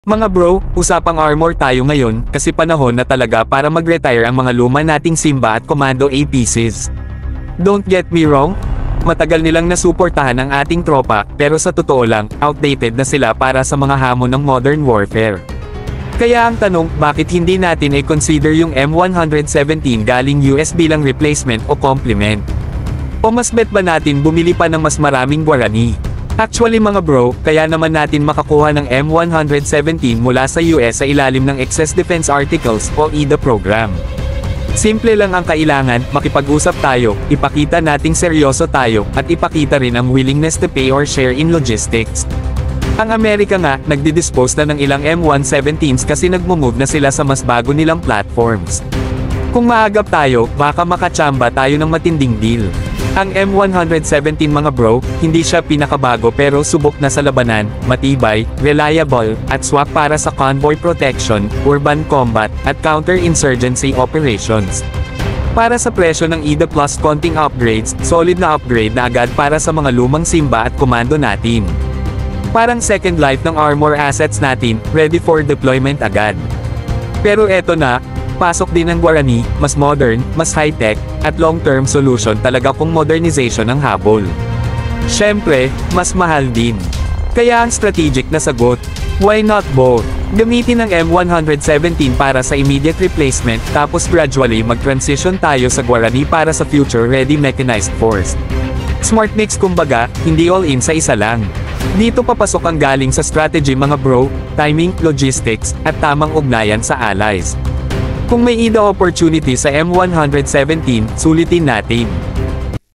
Mga bro, usapang armor tayo ngayon, kasi panahon na talaga para mag-retire ang mga luma nating Simba at Commando A pieces. Don't get me wrong, matagal nilang nasuportahan ang ating tropa, pero sa totoo lang, outdated na sila para sa mga hamon ng modern warfare. Kaya ang tanong, bakit hindi natin i-consider yung M117 galing US bilang replacement o complement? O mas bet ba natin bumili pa ng mas maraming Guarani? Actually mga bro, kaya naman natin makakuha ng M117 mula sa US sa ilalim ng Excess Defense Articles o EDA program. Simple lang ang kailangan, makipag-usap tayo, ipakita nating seryoso tayo, at ipakita rin ang willingness to pay or share in logistics. Ang Amerika nga, nagdi-dispose na ng ilang M117s kasi nagmo-move na sila sa mas bago nilang platforms. Kung maagap tayo, baka makachamba tayo ng matinding deal. Ang M117 mga bro, hindi siya pinakabago pero subok na sa labanan, matibay, reliable, at swak para sa convoy protection, urban combat, at counter-insurgency operations. Para sa presyo ng EDA plus konting upgrades, solid na upgrade na agad para sa mga lumang Simba at Commando natin. Parang second life ng armor assets natin, ready for deployment agad. Pero eto na, pasok din ang Guarani, mas modern, mas high-tech, at long-term solution talaga kung modernization ang habol. Syempre, mas mahal din. Kaya ang strategic na sagot, why not both? Gamitin ang M117 para sa immediate replacement, tapos gradually mag-transition tayo sa Guarani para sa future-ready mechanized force. Smart mix kumbaga, hindi all-in sa isa lang. Dito papasok ang galing sa strategy mga bro, timing, logistics, at tamang ugnayan sa allies. Kung may EDA opportunity sa M117, sulitin natin.